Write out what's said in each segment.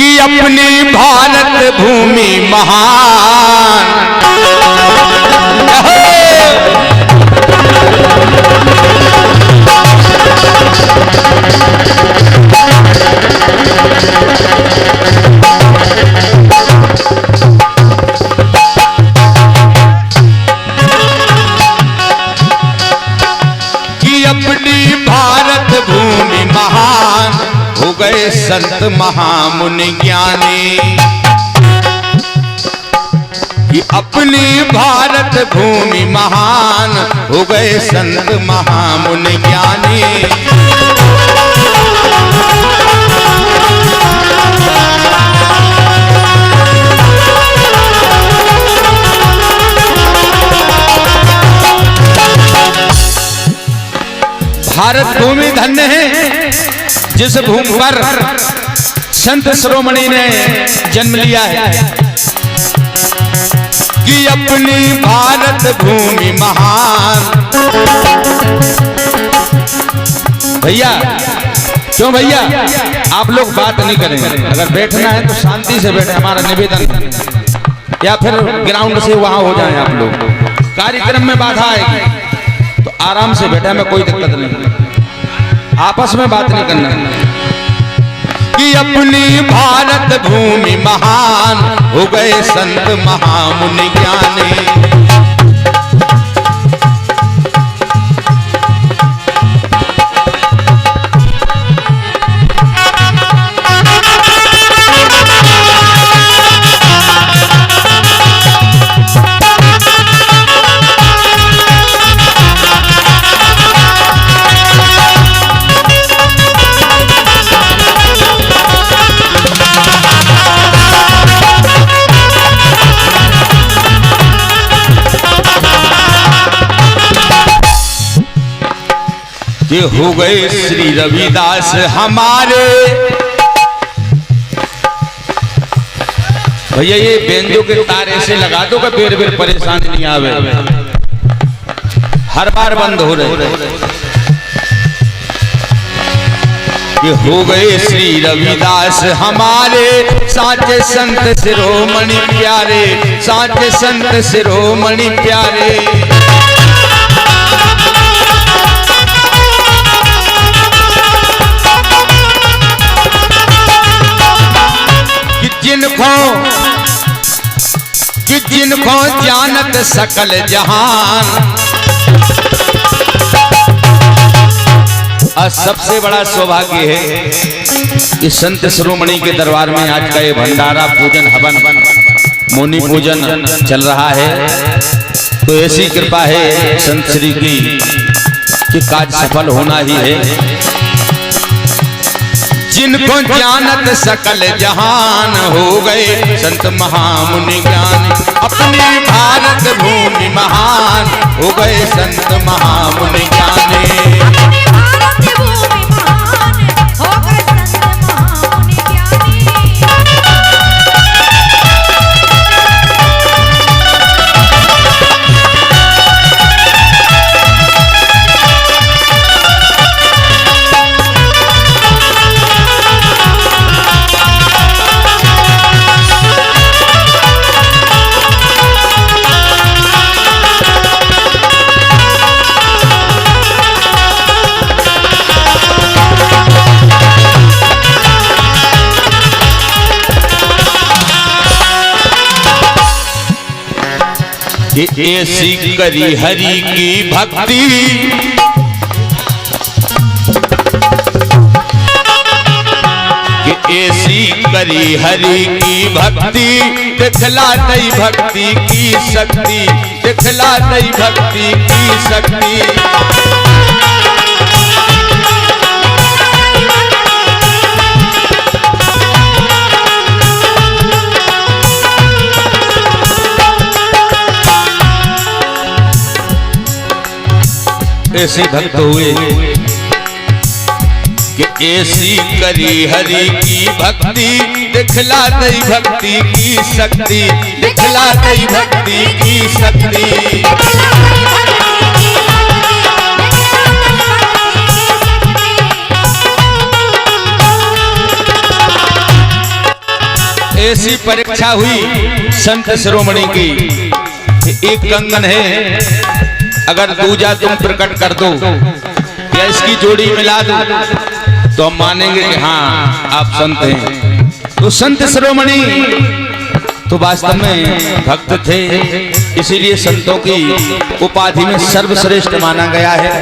कि अपनी भारत भूमि महान। कि अपनी भारत भूमि महान हो गए संत महामुनि ज्ञानी। कि अपनी भारत भूमि महान हो गए संत महामुनि ज्ञानी। भारत भूमि धन्य है जिस भूमि पर संत शिरोमणि ने जन्म लिया है। कि अपनी भारत भूमि महान। भैया क्यों भैया आप लोग बात नहीं करेंगे, अगर बैठना है तो शांति से बैठे, हमारा निवेदन, या फिर ग्राउंड से वहां हो जाएं आप लोग। कार्यक्रम में बाधा आएगी तो आराम से बैठे, हमें कोई दिक्कत नहीं, आपस में बात नहीं करना। कि अपनी भारत भूमि महान हो गए संत महामुनि ज्ञानी। ये हो गए श्री रविदास हमारे। भैया ये बेंजो के तारे से लगा दो कि बेर बेर परेशानी नहीं आवे, हर बार बंद हो रहे। ये हो गए श्री रविदास हमारे, साचे संत शिरोमणि प्यारे, साचे संत शिरोमणि प्यारे। जिनको जानत सकल जहान। आज सबसे बड़ा सौभाग्य है कि संत शिरोमणि के दरबार में आज का ये भंडारा पूजन हवन मुनि पूजन चल रहा है। तो ऐसी कृपा है संत श्री की कि कार्य सफल होना ही है। जिनको जानत सकल जहान हो गए संत महामुनि ज्ञानी। अपनी भारत भूमि महान हो गए संत महामुनि ज्ञानी। ऐसी करी हरि की भक्ति। ऐसी करी हरि की भक्ति, दिखला दई भक्ति की शक्ति, दिखला दई भक्ति की शक्ति। ऐसे भक्त हुए कि ऐसी करी हरि की भक्ति, दिखला दई भक्ति की शक्ति, दिखला दई भक्ति की शक्ति। ऐसी परीक्षा हुई संत शिरोमणि की, एक कंगन है, अगर दूजा तुम प्रकट कर दो या इसकी जोड़ी मिला दो तो हम मानेंगे कि हाँ आप संत हैं। तो संत शिरोमणि तो वास्तव में भक्त थे, इसीलिए संतों की उपाधि में सर्वश्रेष्ठ माना गया है।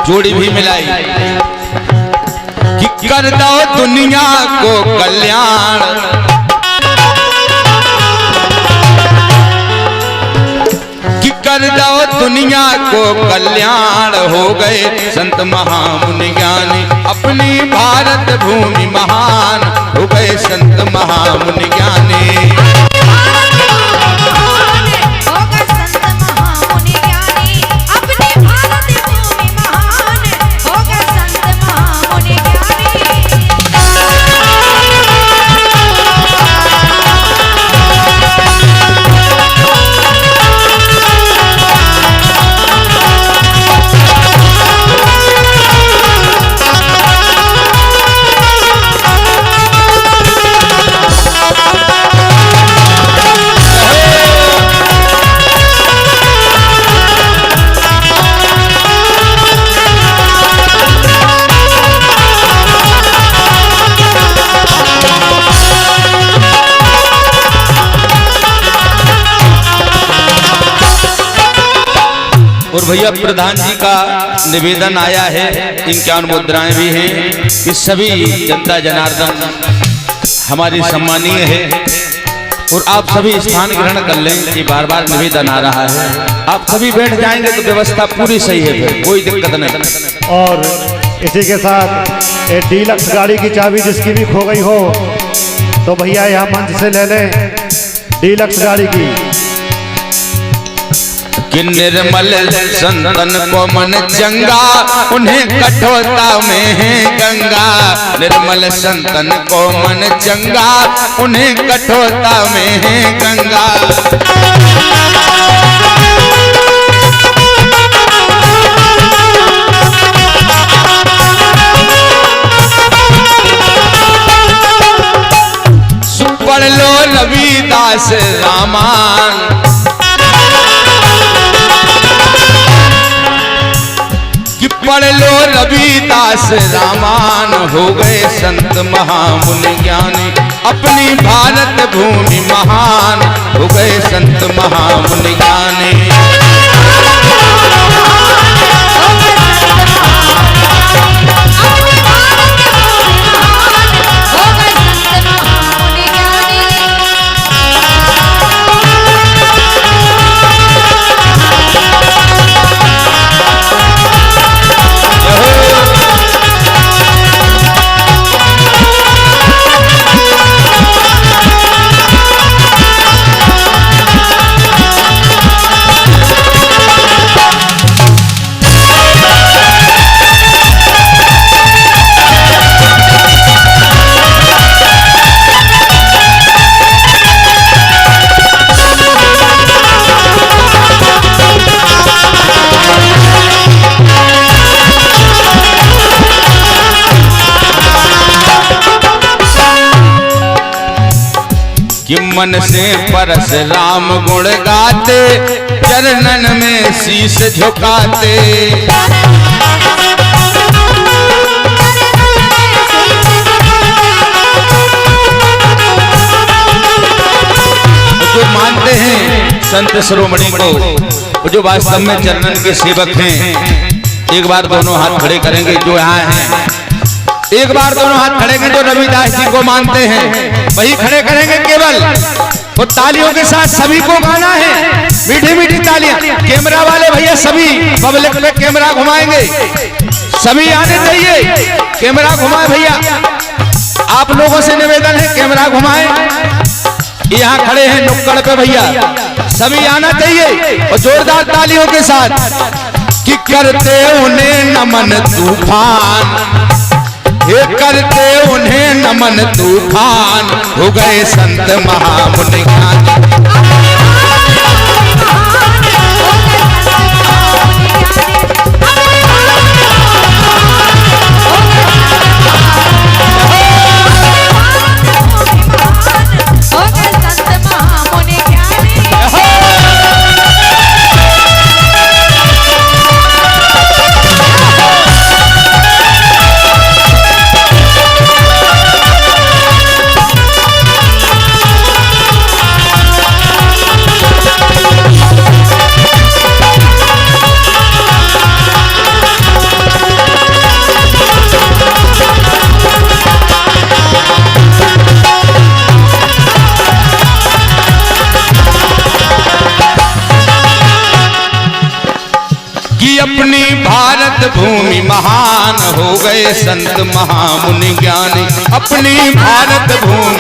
जोड़ी भी मिलाई कि कर दो दुनिया को कल्याण, कि कर दो दुनिया को कल्याण, हो गए संत महामुनि ज्ञानी, अपनी भारत भूमि महान, हो गए संत महामुनि ज्ञानी। और भैया प्रधान जी का निवेदन आया है, 51 मुद्राएं भी हैं कि सभी जनता जनार्दन हमारी सम्मानीय है और आप सभी स्थान ग्रहण कर लें। कि बार बार निवेदन आ रहा है, आप सभी बैठ जाएंगे तो व्यवस्था पूरी सही है, कोई दिक्कत नहीं। और इसी के साथ एक डीलक्स गाड़ी की चाबी जिसकी भी खो गई हो तो भैया यहाँ मंच से ले लें डीलक्स गाड़ी की। कि निर्मल संतन को मन चंगा, उन्हें कठोरता में है गंगा। निर्मल संतन को मन चंगा, उन्हें कठोरता में है गंगा। पढ़ लो रविदास रामायण, पढ़ लो रविदास रामायण, हो गए संत महामुनि ज्ञानी, अपनी भारत भूमि महान, हो गए संत महामुनि ज्ञानी। कि मन से परशुराम गुण गाते, चरणन में शीश झुकाते। जो मानते हैं संत शिरोमणि को, जो वास्तव में चरणन के सेवक हैं, एक बार दोनों हाथ खड़े करेंगे। जो यहाँ हैं एक बार दोनों हाथ खड़े करेंगे, जो रविदास जी को मानते हैं वही खड़े करेंगे केवल। तो तालियों के साथ सभी को गाना है, मीठी मीठी तालियां। कैमरा वाले भैया सभी पब्लिक में कैमरा घुमाएंगे, सभी आने चाहिए। कैमरा घुमाए भैया, आप लोगों से निवेदन है कैमरा घुमाए। यहाँ खड़े हैं नुक्कड़ पे भैया, सभी आना चाहिए और जोरदार तालियों के साथ। कि करते उन्हें नमन तूफान, ये करते उन्हें नमन तूफान, हो गए संत महामुनि ज्ञानी। भूमि महान हो गए संत महामुनि ज्ञानी, अपनी भारत भूमि